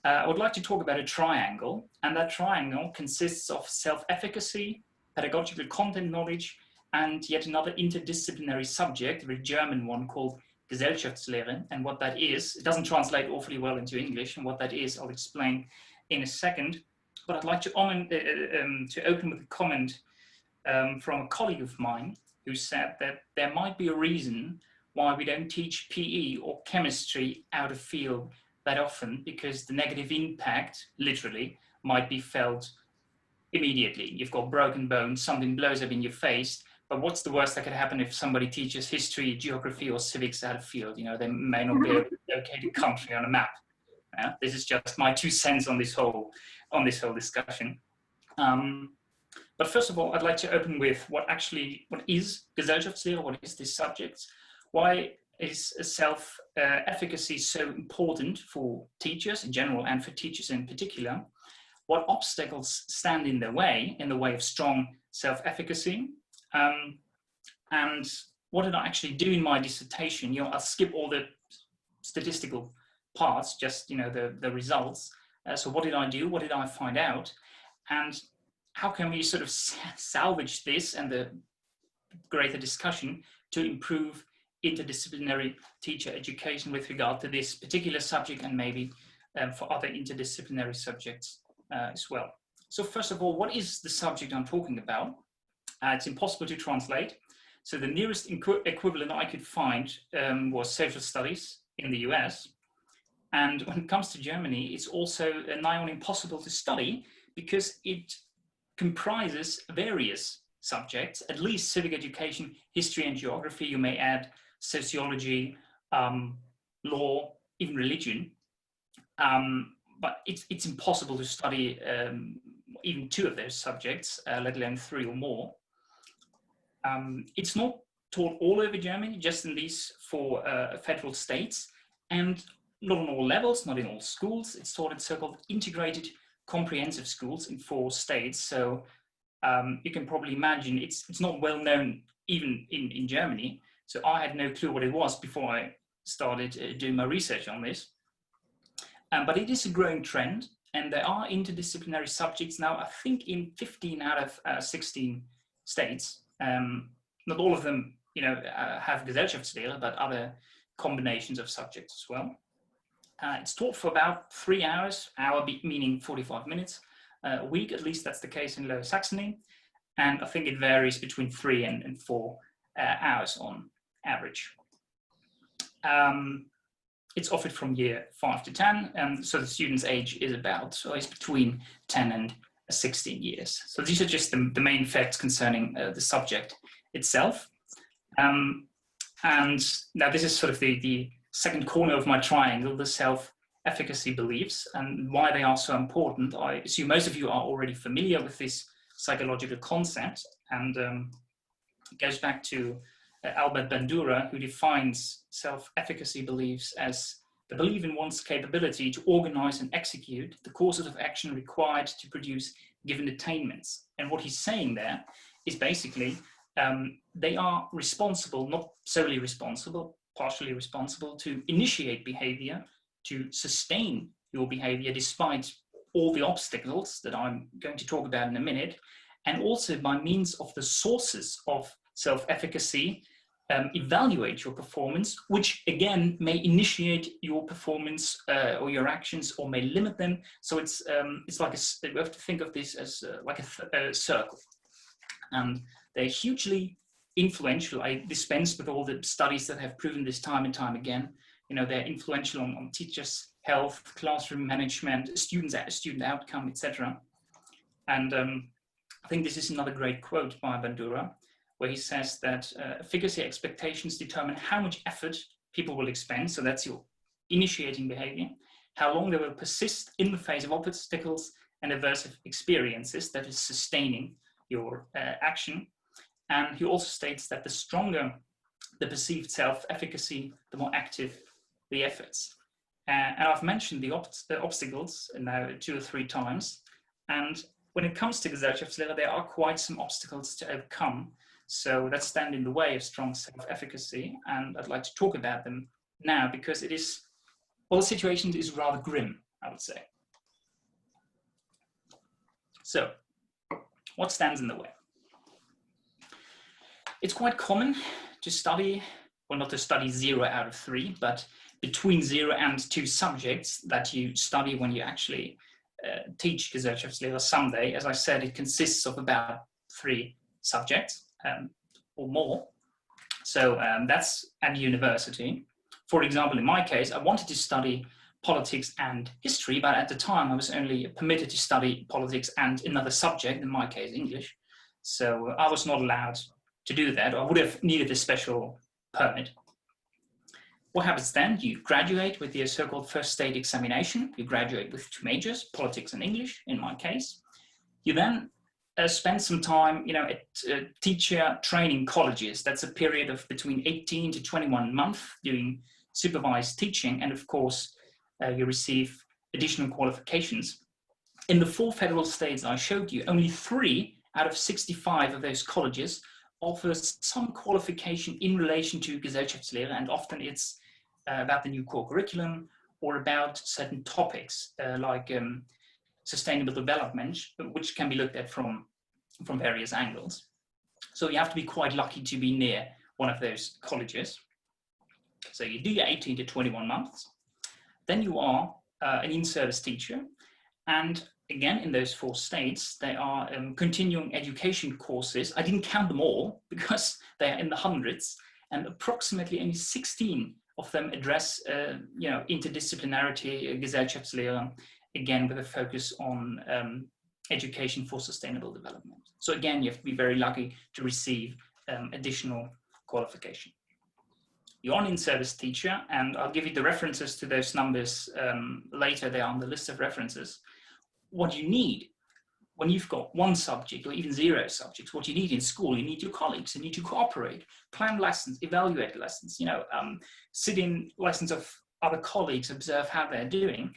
I would like to talk about a triangle, and that triangle consists of self-efficacy, pedagogical content knowledge, and yet another interdisciplinary subject, a very German one called Gesellschaftslehre. And what that is, it doesn't translate awfully well into English, and what that is, I'll explain in a second. But I'd like to open with a comment from a colleague of mine who said that there might be a reason why we don't teach PE or chemistry out of field that often, because the negative impact, literally, might be felt immediately. You've got broken bones, something blows up in your face, but what's the worst that could happen if somebody teaches history, geography, or civics out of field? You know, they may not be able to locate a country on a map. This is just my 2 cents on this whole discussion. But first of all, I'd like to open with what is Gesellschaftslehre, what is this subject? Why is self-efficacy so important for teachers in general and for teachers in particular? What obstacles stand in the way of strong self-efficacy? And what did I actually do in my dissertation? You know, I'll skip all the statistical parts, just, you know, the results. So what did I do? What did I find out? And how can we sort of salvage this and the greater discussion to improve interdisciplinary teacher education with regard to this particular subject, and maybe for other interdisciplinary subjects as well. So first of all, what is the subject I'm talking about? It's impossible to translate. So the nearest equivalent I could find was social studies in the US. And when it comes to Germany, it's also nigh on impossible to study because it comprises various subjects, at least civic education, history and geography. You may add sociology, law, even religion. But it's impossible to study even 2 of those subjects, let alone 3 or more. It's not taught all over Germany, just in these 4 federal states, and not on all levels, not in all schools. It's taught in so-called integrated comprehensive schools in 4 states. So you can probably imagine it's not well known even in Germany. So I had no clue what it was before I started doing my research on this. But it is a growing trend, and there are interdisciplinary subjects now, I think in 15 out of 16 states. Not all of them, you know, have Gesellschaftslehre, but other combinations of subjects as well. It's taught for about 3 hours, hour meaning 45 minutes a week, at least that's the case in Lower Saxony. And I think it varies between 3 and 4 hours on average. It's offered from year 5 to 10, and so the student's age is between 10 and 16 years. So these are just the main facts concerning the subject itself. And now this is sort of the second corner of my triangle, the self-efficacy beliefs, and why they are so important. I assume most of you are already familiar with this psychological concept, and it goes back to Albert Bandura, who defines self-efficacy beliefs as the belief in one's capability to organize and execute the courses of action required to produce given attainments. And what he's saying there is basically they are responsible, not solely responsible, partially responsible to initiate behavior, to sustain your behavior despite all the obstacles that I'm going to talk about in a minute, and also by means of the sources of self-efficacy, evaluate your performance, which again may initiate your performance or your actions, or may limit them. So it's like we have to think of this as like a circle, and they're hugely influential. I dispense with all the studies that have proven this time and time again. You know, they're influential on teachers' health, classroom management, student outcome, etc. And I think this is another great quote by Bandura, where he says that efficacy expectations determine how much effort people will expend, so that's your initiating behavior, how long they will persist in the face of obstacles and aversive experiences, that is sustaining your action. And he also states that the stronger the perceived self-efficacy, the more active the efforts. And I've mentioned the obstacles now 2 or 3 times. And when it comes to Gesellschaftslehre, there are quite some obstacles to overcome. So that stand in the way of strong self-efficacy. And I'd like to talk about them now because it is, well, the situation is rather grim, I would say. So, what stands in the way? It's quite common to study, well, not to study 0 out of 3, but between 0 and 2 subjects that you study when you actually teach Gesellschaftslehre someday. As I said, it consists of about 3 subjects or more. So that's at university. For example, in my case, I wanted to study politics and history, but at the time I was only permitted to study politics and another subject, in my case, English. So I was not allowed to do that. I would have needed a special permit. What happens then? You graduate with your so-called first state examination. You graduate with 2 majors, politics and English, in my case. You then spend some time, at teacher training colleges. That's a period of between 18 to 21 months doing supervised teaching. And of course, you receive additional qualifications. In the 4 federal states I showed you, only 3 out of 65 of those colleges offers some qualification in relation to Gesellschaftslehre, and often it's about the new core curriculum or about certain topics like sustainable development, which can be looked at from various angles. So you have to be quite lucky to be near one of those colleges. So you do your 18 to 21 months, then you are an in-service teacher, and again, in those 4 states, they are continuing education courses. I didn't count them all because they are in the hundreds, and approximately only 16 of them address, interdisciplinarity, Gesellschaftslehre, again, with a focus on education for sustainable development. So again, you have to be very lucky to receive additional qualification. You're an in-service teacher, and I'll give you the references to those numbers later. They are on the list of references. What you need when you've got 1 subject or even 0 subjects, what you need in school, you need your colleagues, you need to cooperate, plan lessons, evaluate lessons, sit in lessons of other colleagues, observe how they're doing.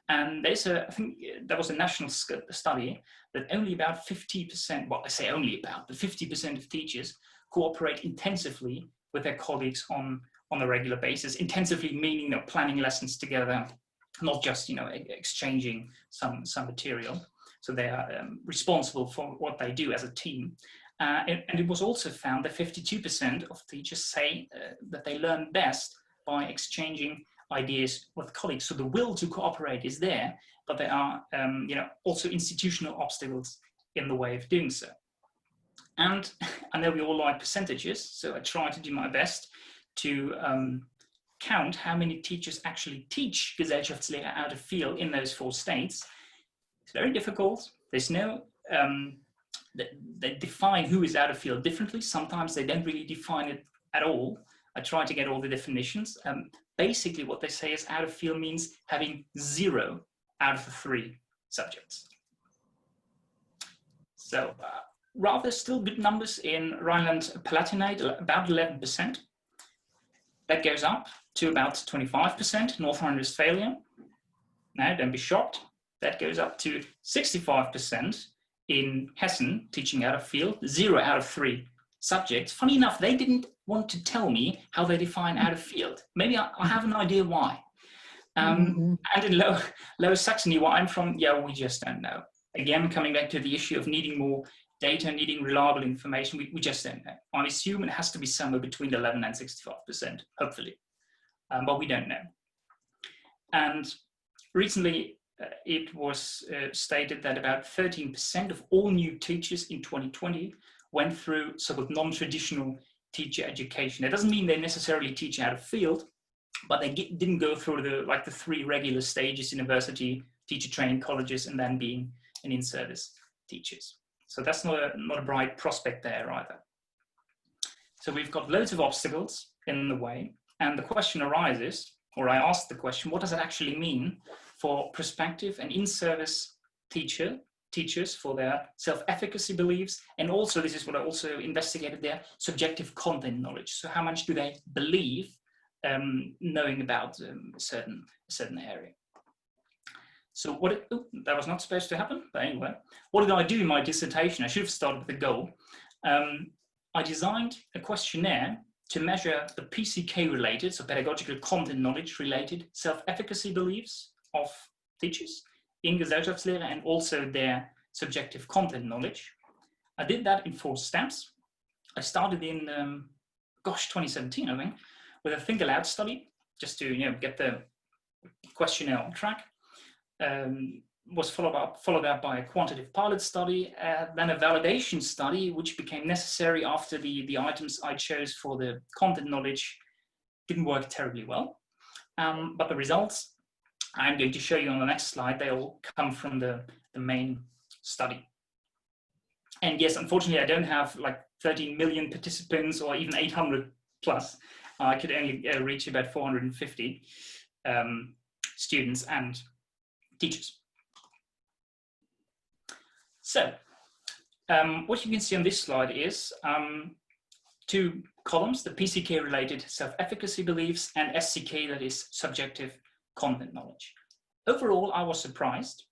And I think there was a national study that only about 50%, well, I say only about, but 50% of teachers cooperate intensively with their colleagues on a regular basis. Intensively meaning planning lessons together, not just exchanging some material. So they are responsible for what they do as a team. And it was also found that 52% of teachers say that they learn best by exchanging ideas with colleagues. So the will to cooperate is there, but there are also institutional obstacles in the way of doing so. And I know we all like percentages, so I try to do my best to count how many teachers actually teach Gesellschaftslehre out of field in those 4 states. It's very difficult. There's no, they define who is out of field differently. Sometimes they don't really define it at all. I try to get all the definitions. Basically what they say is out of field means having 0 out of the 3 subjects. So rather still good numbers in Rhineland-Palatinate, about 11%. That goes up to about 25%, North Rhine-Westphalia. Now, don't be shocked. That goes up to 65% in Hessen, teaching out of field, 0 out of 3 subjects. Funny enough, they didn't want to tell me how they define out of field. Maybe I have an idea why. And in Lower Saxony, where I'm from, we just don't know. Again, coming back to the issue of needing more data, needing reliable information, we just don't know. I assume it has to be somewhere between 11 and 65%, hopefully, but we don't know. And recently, it was stated that about 13% of all new teachers in 2020 went through sort of non-traditional teacher education. That doesn't mean they necessarily teach out of field, but they didn't go through the 3 regular stages: university, teacher training colleges, and then being an in-service teachers. So that's not a bright prospect there either. So we've got loads of obstacles in the way, and the question arises, or I asked the question, what does it actually mean for prospective and in-service teachers for their self-efficacy beliefs, and also, this is what I also investigated there, subjective content knowledge. So how much do they believe knowing about a certain area? So that was not supposed to happen, but anyway, what did I do in my dissertation? I should have started with a goal. I designed a questionnaire to measure the PCK-related, so pedagogical content knowledge-related self-efficacy beliefs of teachers in Gesellschaftslehre, and also their subjective content knowledge. I did that in 4 steps. I started in, 2017, I think, with a think aloud study, just to get the questionnaire on track. Was followed up by a quantitative pilot study, then a validation study, which became necessary after the items I chose for the content knowledge didn't work terribly well. But the results I'm going to show you on the next slide, they all come from the main study. And yes, unfortunately, I don't have like 13 million participants or even 800 plus. I could only reach about 450 students and teachers. So, what you can see on this slide is 2 columns, the PCK-related self-efficacy beliefs and SCK, that is subjective content knowledge. Overall, I was surprised.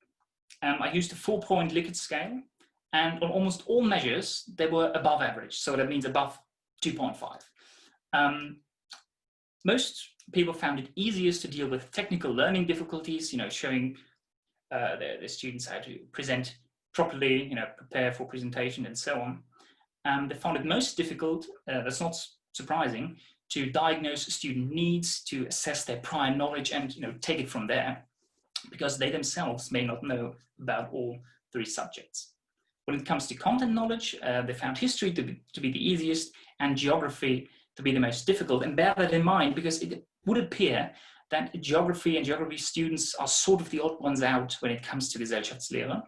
I used a 4-point Likert scale, and on almost all measures, they were above average. So that means above 2.5. Most people found it easiest to deal with technical learning difficulties, showing the students how to present properly, prepare for presentation and so on. They found it most difficult, that's not surprising, to diagnose student needs, to assess their prior knowledge and take it from there, because they themselves may not know about all 3 subjects. When it comes to content knowledge, they found history to be the easiest and geography to be the most difficult. And bear that in mind, because it would appear that geography and geography students are sort of the odd ones out when it comes to Gesellschaftslehre.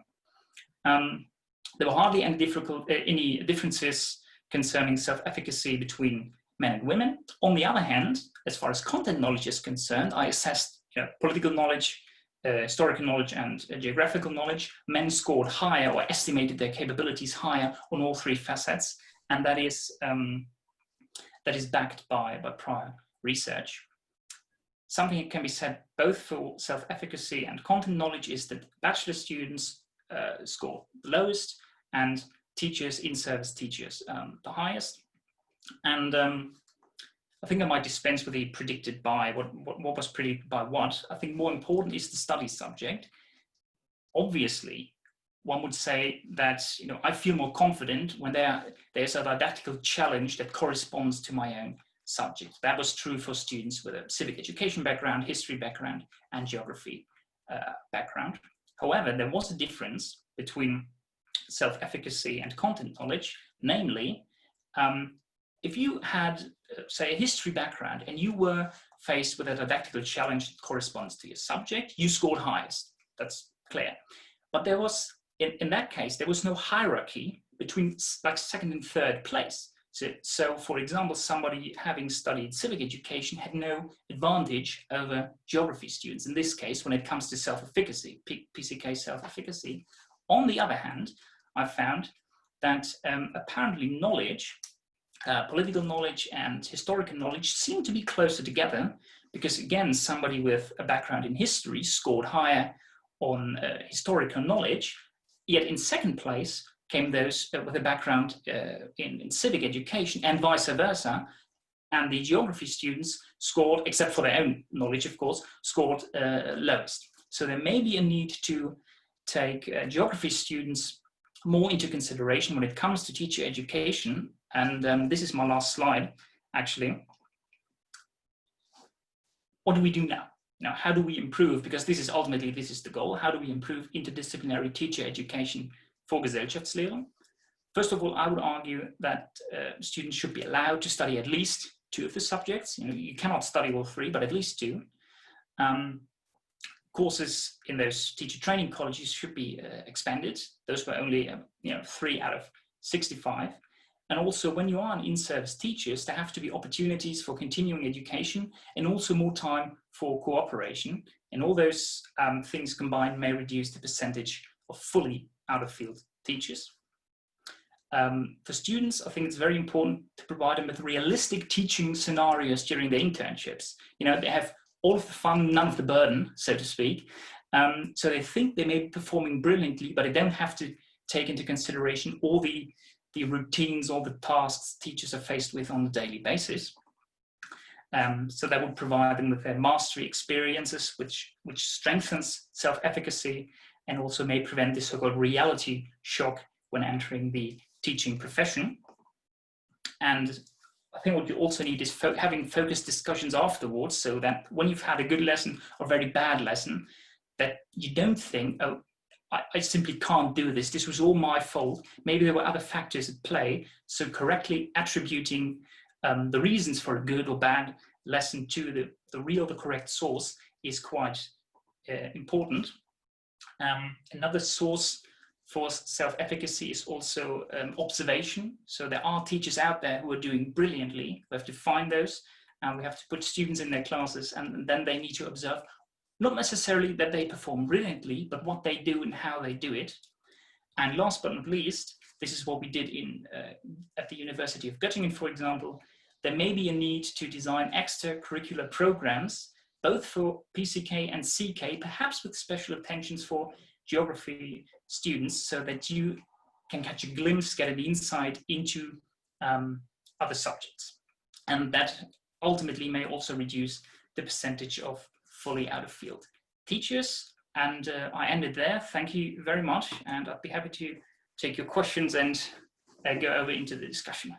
There were hardly any differences concerning self-efficacy between men and women. On the other hand, as far as content knowledge is concerned, I assessed political knowledge, historical knowledge and geographical knowledge. Men scored higher or estimated their capabilities higher on all 3 facets, and that is backed by prior research. Something that can be said both for self-efficacy and content knowledge is that bachelor students score the lowest and teachers, in-service teachers, the highest. And I think I might dispense with the predicted by, what was predicted by what. I think more important is the study subject. Obviously, one would say that I feel more confident when there's a didactical challenge that corresponds to my own subject. That was true for students with a civic education background, history background, and geography background. However, there was a difference between self-efficacy and content knowledge, namely, if you had, say, a history background and you were faced with a didactical challenge that corresponds to your subject, you scored highest. That's clear. But there was, in that case, there was no hierarchy between like 2nd and 3rd place. So, for example, somebody having studied civic education had no advantage over geography students. In this case, when it comes to self-efficacy, PCK self-efficacy. On the other hand, I found that apparently knowledge, political knowledge and historical knowledge seem to be closer together, because again, somebody with a background in history scored higher on historical knowledge, yet in 2nd place came those with a background in civic education, and vice versa. And the geography students scored, except for their own knowledge, of course, scored lowest. So there may be a need to take geography students more into consideration when it comes to teacher education. And this is my last slide, actually. What do we do now? Now, how do we improve? Because this is the goal. How do we improve interdisciplinary teacher education for Gesellschaftslehre? First of all, I would argue that students should be allowed to study at least 2 of the subjects. You cannot study all 3, but at least 2. Courses in those teacher training colleges should be expanded. Those were only 3 out of 65. And also, when you are an in-service teachers, there have to be opportunities for continuing education and also more time for cooperation. And all those things combined may reduce the percentage of fully out-of-field teachers. For students, I think it's very important to provide them with realistic teaching scenarios during their internships. They have all of the fun, none of the burden, so to speak. So they think they may be performing brilliantly, but they don't have to take into consideration all the routines, all the tasks teachers are faced with on a daily basis. So that would provide them with their mastery experiences, which strengthens self-efficacy and also may prevent the so-called reality shock when entering the teaching profession. And I think what you also need is having focused discussions afterwards, so that when you've had a good lesson or very bad lesson, that you don't think, oh, I simply can't do this. This was all my fault. Maybe there were other factors at play. So correctly attributing the reasons for a good or bad lesson to the correct source is quite important. Another source for self-efficacy is also observation. So there are teachers out there who are doing brilliantly. We have to find those, and we have to put students in their classes, and then they need to observe, not necessarily that they perform brilliantly, but what they do and how they do it. And last but not least, this is what we did at the University of Göttingen, for example. There may be a need to design extracurricular programs, both for PCK and CK, perhaps with special attentions for geography students, so that you can catch a glimpse, get an insight into other subjects. And that ultimately may also reduce the percentage of fully out of field teachers. And I ended there. Thank you very much. And I'd be happy to take your questions and go over into the discussion.